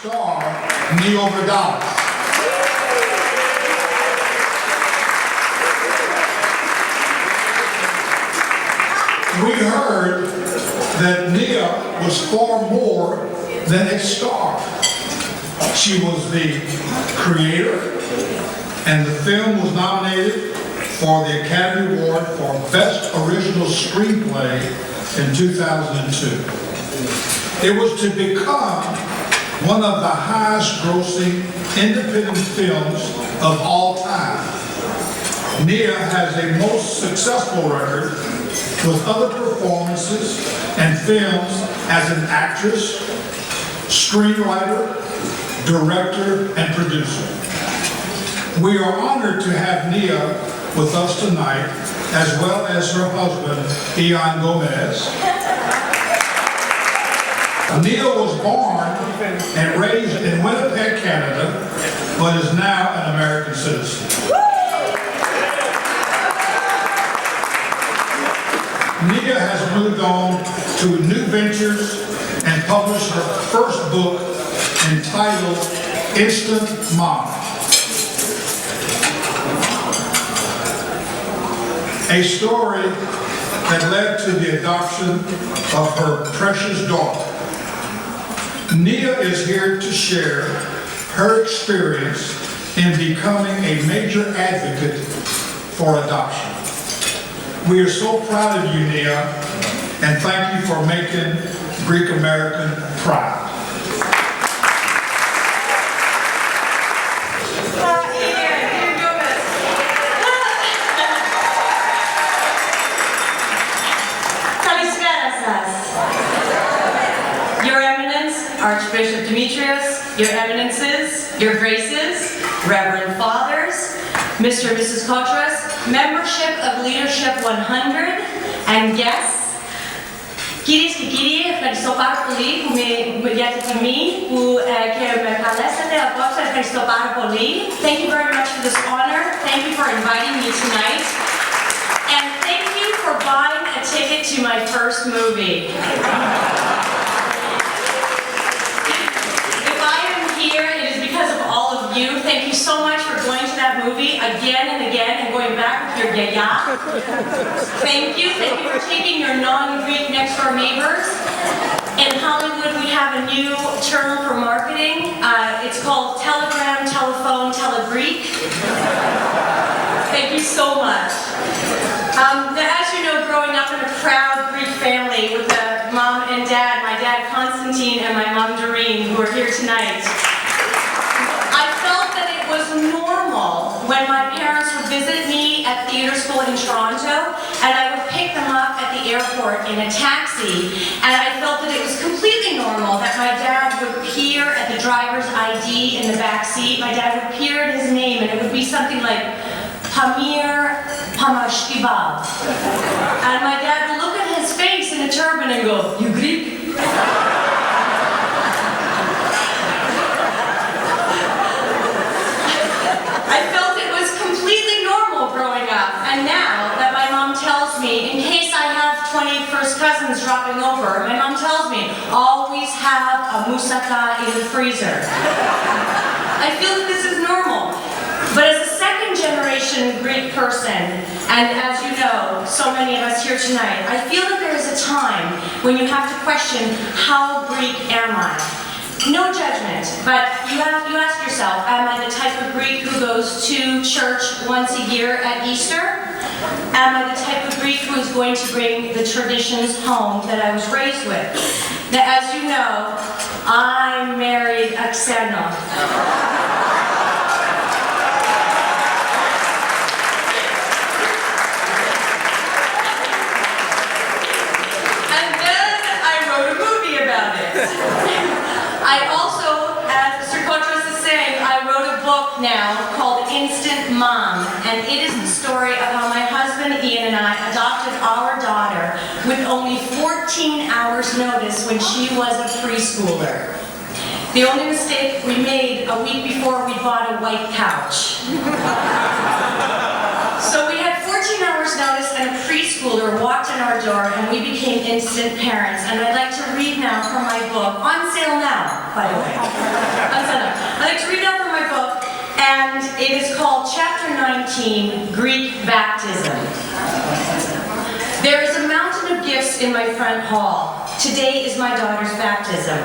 star, Nia Vardalos. We heard that Nia was far more than a star. She was the creator, and the film was nominated for the Academy Award for Best Original Screenplay in 2002. It was to become one of the highest grossing independent films of all time. Nia has a most successful record with other performances and films as an actress, screenwriter, director, and producer. We are honored to have Nia with us tonight, as well as her husband, Ian Gomez. Nia was born and raised in Winnipeg, Canada, but is now an American citizen. Nia has moved on to new ventures and published her first book entitled Instant Mom. A story that led to the adoption of her precious daughter. Nia is here to share her experience in becoming a major advocate for adoption. We are so proud of you, Nia, and thank you for making Greek American proud. Your Eminence, Archbishop Demetrius, Your Eminences, Your Graces, Reverend Fathers, Mr. and Mrs. Kotras, membership of Leadership 100, and guests. Κυρίες και κύριοι, ευχαριστώ πάρα πολύ για την τιμή και με καλέσατε απόψε. Ευχαριστώ πάρα πολύ. Thank you very much for this honor. Thank you for inviting me tonight. And thank you for buying a ticket to my first movie. Here, it is because of all of you. Thank you so much for going to that movie again and again and going back with your yaya. Thank you for taking your non-Greek next door neighbors. In Hollywood, we have a new term for marketing. It's called telegram, telephone, telegreek. Thank you so much. As you know, growing up in a proud Greek family with a mom and dad, my dad Constantine and my mom Doreen, who are here tonight, I felt that it was normal when my parents would visit me at theater school in Toronto, and I would pick them up at the airport in a taxi, and I felt that it was completely normal that my dad would peer at the driver's ID in the back seat. My dad would peer at his name, and it would be something like Pamir Pamashkibab. And my dad would look at his face in a turban and go, "You Greek?" I felt it was completely normal growing up, and now that my mom tells me, in case I have 20 first cousins dropping over, my mom tells me, always have a moussaka in the freezer. I feel that this is normal. But as a second-generation Greek person, and as you know, so many of us here tonight, I feel that there is a time when you have to question, how Greek am I? No judgment, but you ask yourself, am I the type of Greek who goes to church once a year at Easter? Am I the type of Greek who is going to bring the traditions home that I was raised with? Now, as you know, I married a Xeno. I also, as Mr. Kotras is saying, I wrote a book now called Instant Mom, and it is the story of how my husband Ian and I adopted our daughter with only 14 hours notice when she was a preschooler. The only mistake we made a week before we bought a white couch. So we had 14 hours notice and a preschool preschooler walked in our door and we became instant parents. And I'd like to read now from my book, on sale now, by the way. On sale now. I'd like to read now from my book, and it is called Chapter 19, Greek Baptism. There is a mountain of gifts in my front hall. Today is my daughter's baptism.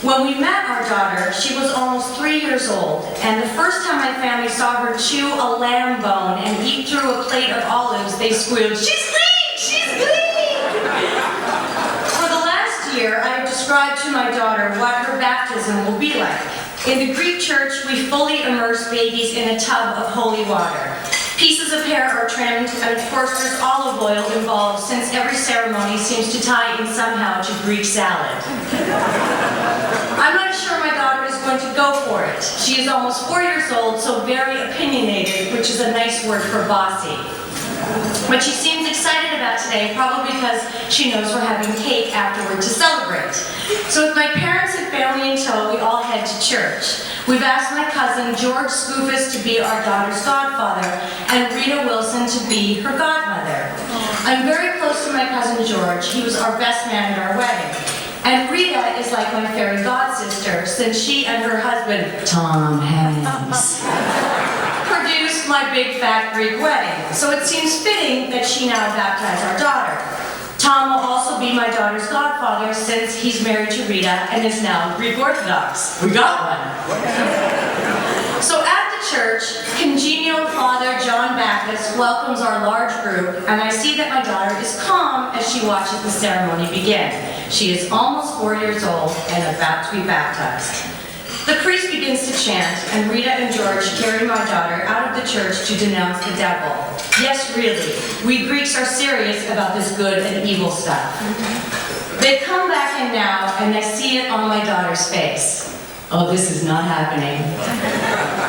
When we met our daughter, she was almost 3 years old, and the first time my family saw her chew a lamb bone and eat through a plate of olives, they squealed, "She's clean! She's clean!" For the last year, I have described to my daughter what her baptism will be like. In the Greek church, we fully immerse babies in a tub of holy water. Pieces of hair are trimmed, and of course there's olive oil involved, since every ceremony seems to tie in somehow to Greek salad. I'm not sure my daughter is going to go for it. She is almost 4 years old, so very opinionated, which is a nice word for bossy. But she seems excited about today, probably because she knows we're having cake afterward to celebrate. So with my parents and family in tow, we all head to church. We've asked my cousin George Skoufis to be our daughter's godfather and Rita Wilson to be her godmother. I'm very close to my cousin George. He was our best man at our wedding. And Rita is like my fairy godsister, since she and her husband, Tom Hanks, produced my big fat Greek wedding. So it seems fitting that she now baptize our daughter. Tom will also be my daughter's godfather, since he's married to Rita and is now Greek Orthodox. We got one. So at the church, congenial Father John Backus welcomes our large group, and I see that my daughter is calm as she watches the ceremony begin. She is almost 4 years old and about to be baptized. The priest begins to chant, and Rita and George carry my daughter out of the church to denounce the devil. Yes, really, we Greeks are serious about this good and evil stuff. They come back in now, and I see it on my daughter's face. Oh, this is not happening.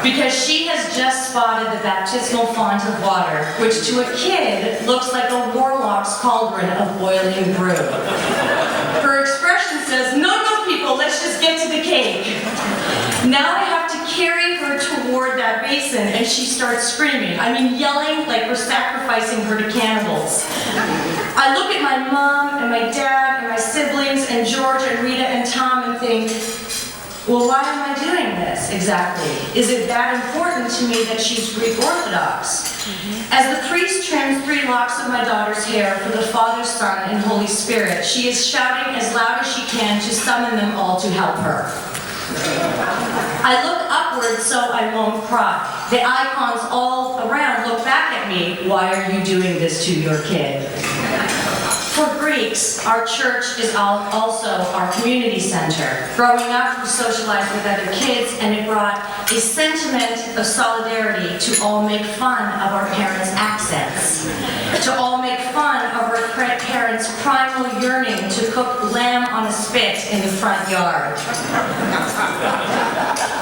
Because she has just spotted the baptismal font of water, which to a kid looks like a warlock's cauldron of boiling brew. Her expression says, "No, people, let's just get to the cake." Now I have to carry her toward that basin, and she starts screaming. I mean, yelling like we're sacrificing her to cannibals. I look at my mom and my dad and my siblings and George and Rita and Tom and think, well, why am I doing this exactly? Is it that important to me that she's Greek Orthodox? As the priest trims 3 locks of my daughter's hair for the Father, Son, and Holy Spirit, she is shouting as loud as she can to summon them all to help her. I look upward so I won't cry. The icons all around look back at me. Why are you doing this to your kid? For Greeks, our church is also our community center. Growing up, we socialized with other kids, and it brought a sentiment of solidarity to all make fun of our parents' accents, to all make fun of our parents' primal yearning to cook lamb on a spit in the front yard.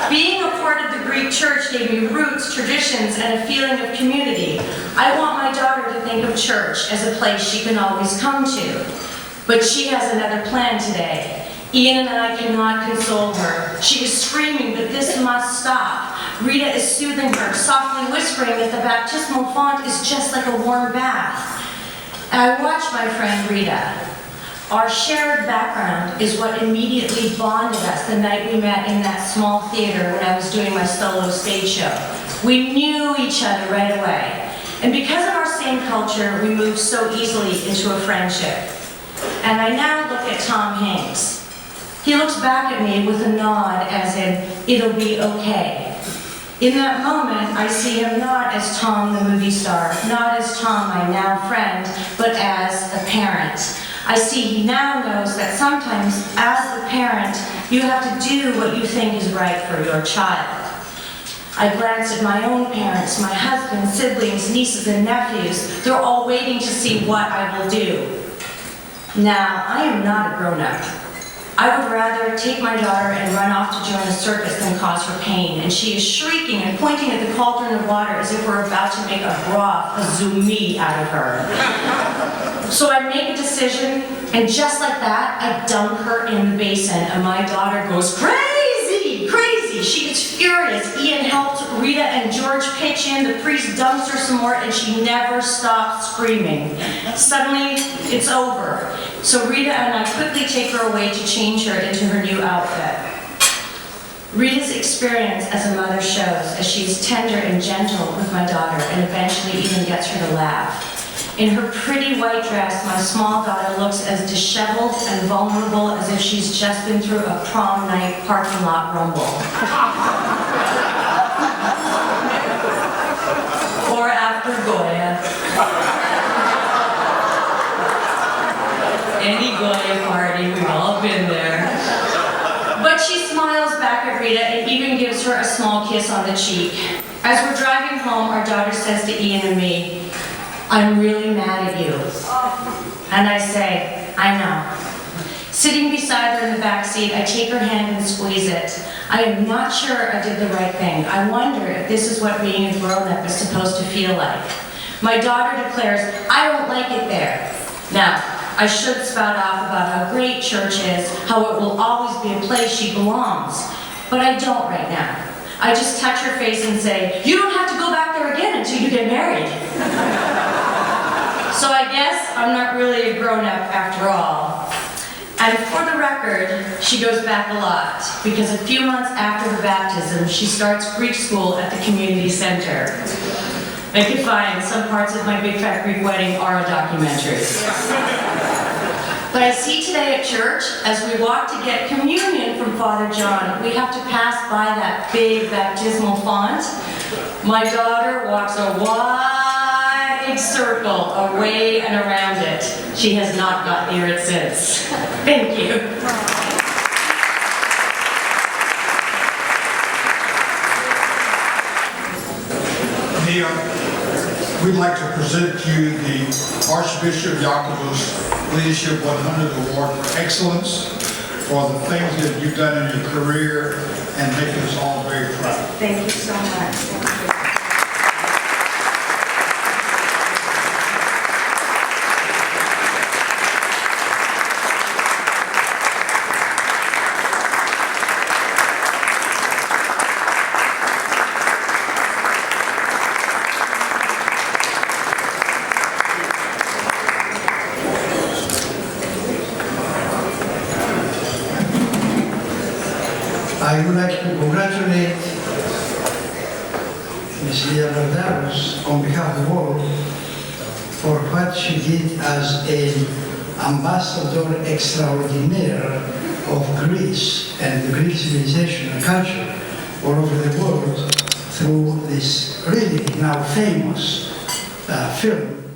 Being a part of the Greek church gave me roots, traditions, and a feeling of community. I want my daughter to think of church as a place she can always come to. But she has another plan today. Ian and I cannot console her. She is screaming that this must stop. Rita is soothing her, softly whispering that the baptismal font is just like a warm bath. And I watch my friend Rita. Our shared background is what immediately bonded us the night we met in that small theater when I was doing my solo stage show. We knew each other right away. And because of our same culture, we moved so easily into a friendship. And I now look at Tom Hanks. He looks back at me with a nod as in, it'll be okay. In that moment, I see him not as Tom the movie star, not as Tom my now friend, but as a parent. I see he now knows that sometimes, as a parent, you have to do what you think is right for your child. I glance at my own parents, my husband, siblings, nieces, and nephews. They're all waiting to see what I will do. Now, I am not a grown-up. I would rather take my daughter and run off to join a circus than cause her pain, and she is shrieking and pointing at the cauldron of water as if we're about to make a broth, a zoumi, out of her. So I make a decision, and just like that, I dunk her in the basin, and my daughter goes crazy, crazy. crazy. She gets furious. Ian helped Rita and George pitch in. The priest dumps her some more, and she never stops screaming. Suddenly, it's over. So Rita and I quickly take her away to change her into her new outfit. Rita's experience as a mother shows as she is tender and gentle with my daughter and eventually even gets her to laugh. In her pretty white dress, my small daughter looks as disheveled and vulnerable as if she's just been through a prom night parking lot rumble. Or after Goya. Any Goya party, we've all been there. But she smiles back at Rita and even gives her a small kiss on the cheek. As we're driving home, our daughter says to Ian and me, "I'm really mad at you." And I say, "I know." Sitting beside her in the back seat, I take her hand and squeeze it. I am not sure I did the right thing. I wonder if this is what being a grown-up is supposed to feel like. My daughter declares, "I don't like it there." Now, I should spout off about how great church is, how it will always be a place she belongs. But I don't right now. I just touch her face and say, "You don't have to go back there again until you get married." So I guess I'm not really a grown-up after all. And for the record, she goes back a lot, because a few months after her baptism, she starts Greek school at the community center. I can find some parts of my Big Fat Greek Wedding are a documentary. But I see today at church, as we walk to get communion from Father John, we have to pass by that big baptismal font. My daughter walks a wide circle away and around it. She has not got near it since. Thank you. Nia, we'd like to present to you the Archbishop Yakub's Leadership 100 Award for Excellence for the things that you've done in your career and making us all very proud. Thank you so much. Thank you. I would like to congratulate Ms. Nia Vardalos on behalf of the world for what she did as an ambassador extraordinaire of Greece and the Greek civilization and culture all over the world through this really now famous film